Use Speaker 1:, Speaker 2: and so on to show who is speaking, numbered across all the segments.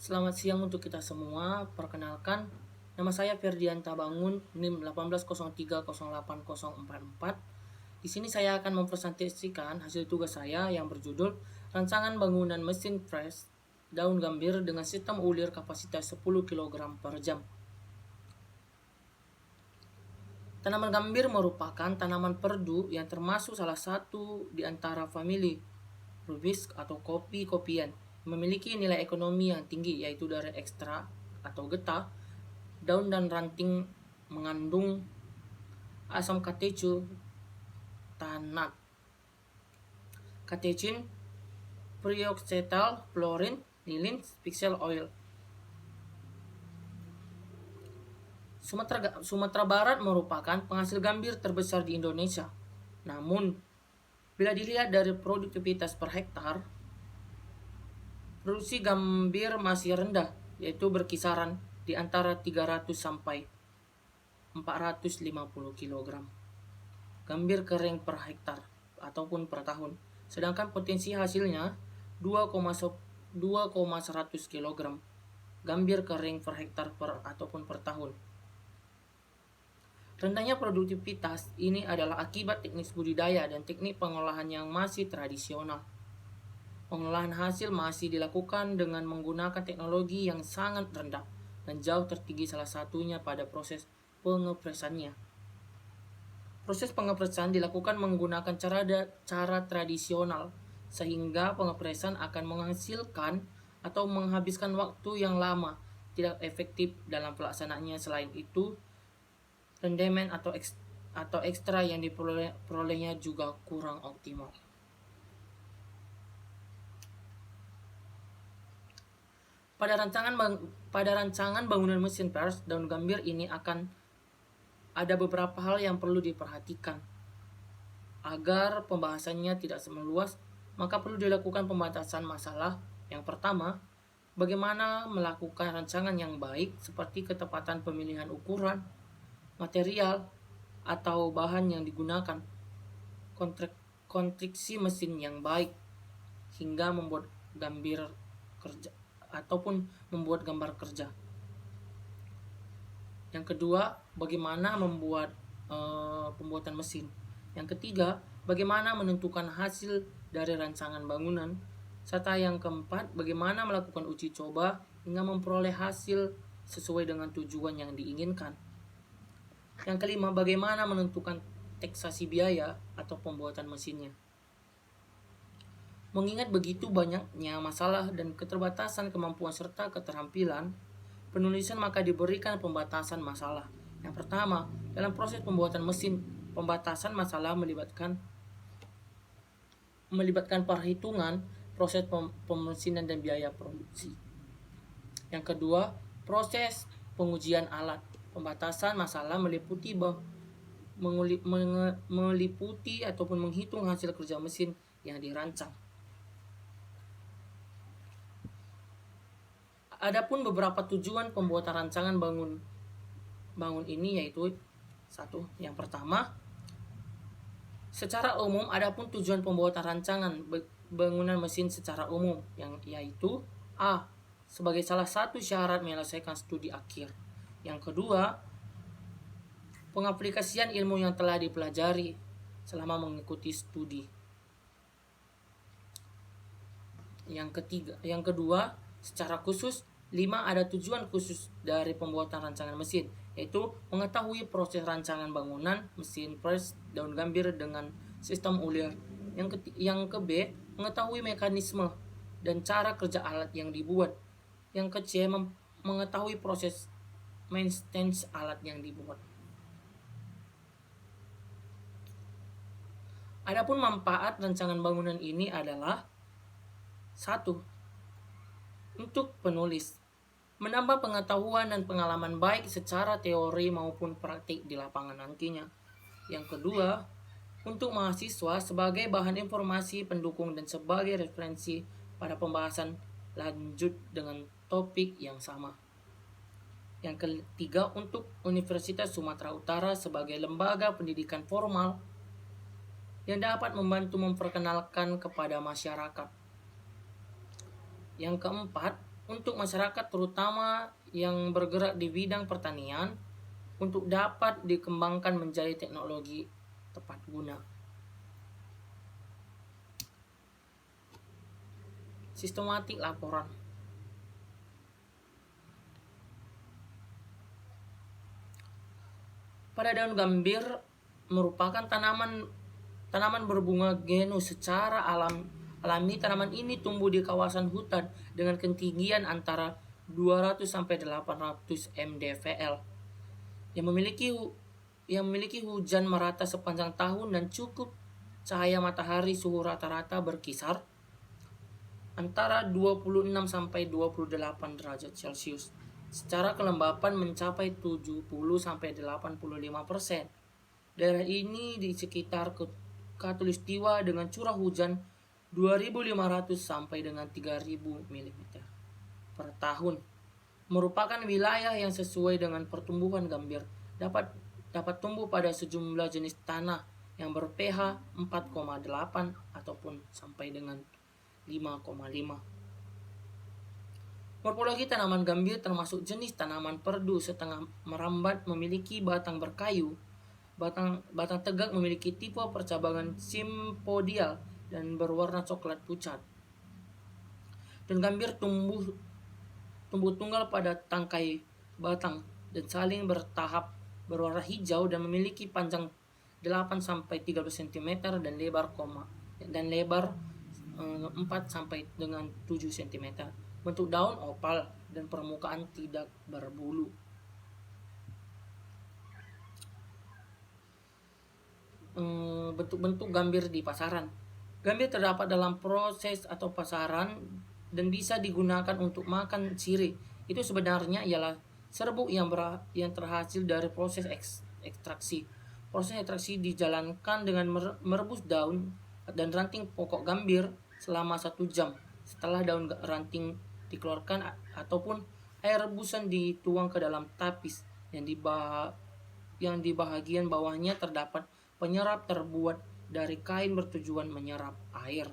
Speaker 1: Selamat siang untuk kita semua. Perkenalkan, nama saya Ferdianta Bangun, NIM 18030844. Di sini saya akan mempresentasikan hasil tugas saya yang berjudul Rancangan Bangunan Mesin Pres Daun Gambir dengan Sistem Ulir Kapasitas 10 kg per jam. Tanaman gambir merupakan tanaman perdu yang termasuk salah satu di antara famili rubis atau kopi-kopian, memiliki nilai ekonomi yang tinggi, yaitu dari ekstra atau getah, daun dan ranting mengandung asam tanat, katechin, prioxetal, fluorin, nilin, pixel oil. Sumatera Barat merupakan penghasil gambir terbesar di Indonesia. Namun, bila dilihat dari produktivitas per hektar, produksi gambir masih rendah, yaitu berkisaran di antara 300 sampai 450 kg gambir kering per hektar ataupun per tahun. Sedangkan potensi hasilnya 2,100 kg gambir kering per hektar ataupun per tahun. Rendahnya produktivitas ini adalah akibat teknik budidaya dan teknik pengolahan yang masih tradisional. Pengolahan hasil masih dilakukan dengan menggunakan teknologi yang sangat rendah dan jauh tertinggi, salah satunya pada proses pengepresannya. Proses pengepresan dilakukan menggunakan cara tradisional, sehingga pengepresan akan menghasilkan atau menghabiskan waktu yang lama, tidak efektif dalam pelaksanaannya. Selain itu, rendemen atau ekstra yang diperolehnya juga kurang optimal. Pada rancangan bangunan mesin pers daun gambir ini akan ada beberapa hal yang perlu diperhatikan. Agar pembahasannya tidak meluas, maka perlu dilakukan pembatasan masalah. Yang pertama, bagaimana melakukan rancangan yang baik seperti ketepatan pemilihan ukuran, material, atau bahan yang digunakan, konstruksi mesin yang baik, hingga membuat gambir kerja ataupun membuat gambar kerja. Yang kedua, bagaimana membuat pembuatan mesin. Yang ketiga, bagaimana menentukan hasil dari rancangan bangunan. Serta yang keempat, bagaimana melakukan uji coba hingga memperoleh hasil sesuai dengan tujuan yang diinginkan. Yang kelima, bagaimana menentukan taksasi biaya atau pembuatan mesinnya. Mengingat begitu banyaknya masalah dan keterbatasan kemampuan serta keterampilan penulisan, maka diberikan pembatasan masalah. Yang pertama, dalam proses pembuatan mesin, pembatasan masalah melibatkan perhitungan proses pemesinan dan biaya produksi. Yang kedua, proses pengujian alat. Pembatasan masalah meliputi ataupun menghitung hasil kerja mesin yang dirancang. Adapun beberapa tujuan pembuatan rancangan bangun ini, yaitu satu, yang pertama, secara umum adapun tujuan pembuatan rancangan bangunan mesin secara umum yaitu A. Sebagai salah satu syarat menyelesaikan studi akhir. Yang kedua, pengaplikasian ilmu yang telah dipelajari selama mengikuti studi. Yang kedua, secara khusus, 5. Ada tujuan khusus dari pembuatan rancangan mesin, yaitu mengetahui proses rancangan bangunan mesin pres daun gambir dengan sistem ulir. Yang ke B, mengetahui mekanisme dan cara kerja alat yang dibuat. Yang ke C, mengetahui proses maintenance alat yang dibuat. Adapun manfaat rancangan bangunan ini adalah 1. Untuk penulis, menambah pengetahuan dan pengalaman baik secara teori maupun praktik di lapangan nantinya. Yang kedua, untuk mahasiswa sebagai bahan informasi pendukung dan sebagai referensi pada pembahasan lanjut dengan topik yang sama. Yang ketiga, untuk Universitas Sumatera Utara sebagai lembaga pendidikan formal yang dapat membantu memperkenalkan kepada masyarakat. Yang keempat, untuk masyarakat terutama yang bergerak di bidang pertanian untuk dapat dikembangkan menjadi teknologi tepat guna. Sistematik laporan. Pada daun gambir merupakan tanaman berbunga genus secara alami. Tanaman ini tumbuh di kawasan hutan dengan ketinggian antara 200 sampai 800 mdpl yang memiliki hujan merata sepanjang tahun dan cukup cahaya matahari. Suhu rata-rata berkisar antara 26 sampai 28 derajat Celcius. Secara kelembapan mencapai 70 sampai 85%. Daerah ini di sekitar Khatulistiwa dengan curah hujan 2.500 sampai dengan 3.000 mm per tahun. Merupakan wilayah yang sesuai dengan pertumbuhan gambir. Dapat tumbuh pada sejumlah jenis tanah yang ber-pH 4,8 ataupun sampai dengan 5,5. Morfologi tanaman gambir termasuk jenis tanaman perdu setengah merambat, memiliki batang berkayu. Batang tegak, memiliki tipe percabangan simpodial dan berwarna coklat pucat. Dan gambir tumbuh tunggal pada tangkai batang dan saling bertahap, berwarna hijau dan memiliki panjang 8 sampai 13 cm dan lebar 4 sampai dengan 7 cm. Bentuk daun opal dan permukaan tidak berbulu. Bentuk-bentuk gambir di pasaran. Gambir terdapat dalam proses atau pasaran dan bisa digunakan untuk makan sirih. Itu sebenarnya ialah serbuk yang terhasil dari proses ekstraksi. Proses ekstraksi dijalankan dengan merebus daun dan ranting pokok gambir selama 1 jam. Setelah daun ranting dikeluarkan ataupun air rebusan dituang ke dalam tapis yang di bahagian bawahnya terdapat penyerap terbuat dari kain bertujuan menyerap air.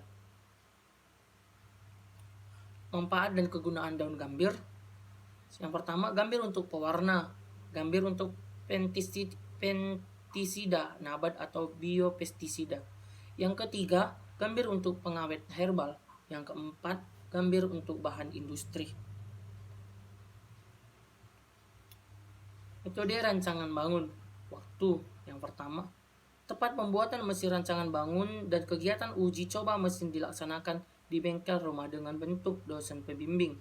Speaker 1: Manfaat dan kegunaan daun gambir. Yang pertama, gambir untuk pewarna, gambir untuk pestisida nabat atau biopestisida. Yang ketiga, gambir untuk pengawet herbal. Yang keempat, gambir untuk bahan industri. Metode rancangan bangun. Waktu yang pertama, tepat pembuatan mesin rancangan bangun dan kegiatan uji coba mesin dilaksanakan di bengkel rumah dengan bentuk dosen pembimbing.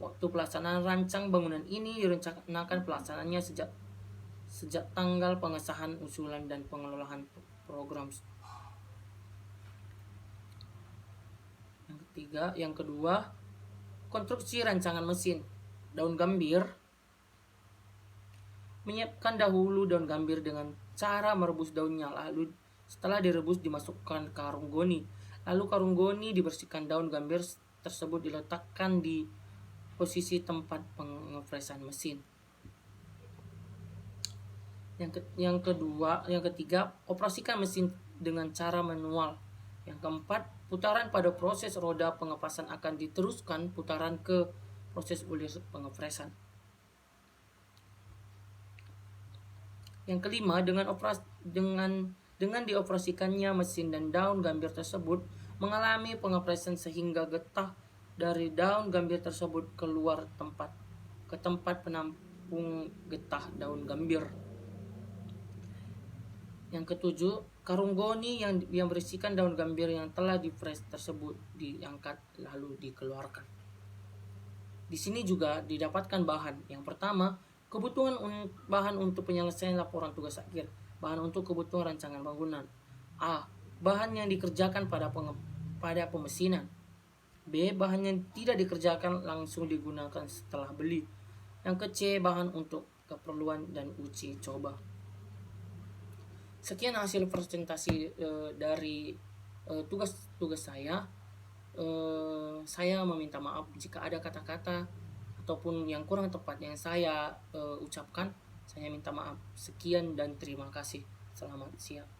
Speaker 1: Waktu pelaksanaan rancang bangunan ini direncanakan pelaksanaannya sejak tanggal pengesahan usulan dan pengelolaan program. Yang kedua, konstruksi rancangan mesin. Daun gambir. Menyiapkan dahulu daun gambir dengan cara merebus daunnya, lalu setelah direbus dimasukkan karung goni. Lalu karung goni dibersihkan, daun gambir tersebut diletakkan di posisi tempat pengepresan mesin. Yang ketiga, operasikan mesin dengan cara manual. Yang keempat, putaran pada proses roda pengepresan akan diteruskan putaran ke proses ulir pengepresan. Yang kelima, dengan dioperasikannya mesin dan daun gambir tersebut mengalami pengepresan sehingga getah dari daun gambir tersebut keluar ke tempat penampung getah daun gambir. Yang ketujuh, karung goni yang berisikan daun gambir yang telah dipres tersebut diangkat lalu dikeluarkan. Di sini juga didapatkan bahan. Yang pertama, kebutuhan bahan untuk penyelesaian laporan tugas akhir. Bahan untuk kebutuhan rancangan bangunan. A. Bahan yang dikerjakan pada pemesinan. B. Bahan yang tidak dikerjakan langsung digunakan setelah beli. Yang ke C. Bahan untuk keperluan dan uji coba. Sekian hasil presentasi dari tugas saya. Saya meminta maaf jika ada kata-kata ataupun yang kurang tepat yang saya ucapkan. Saya minta maaf. Sekian dan terima kasih. Selamat siang.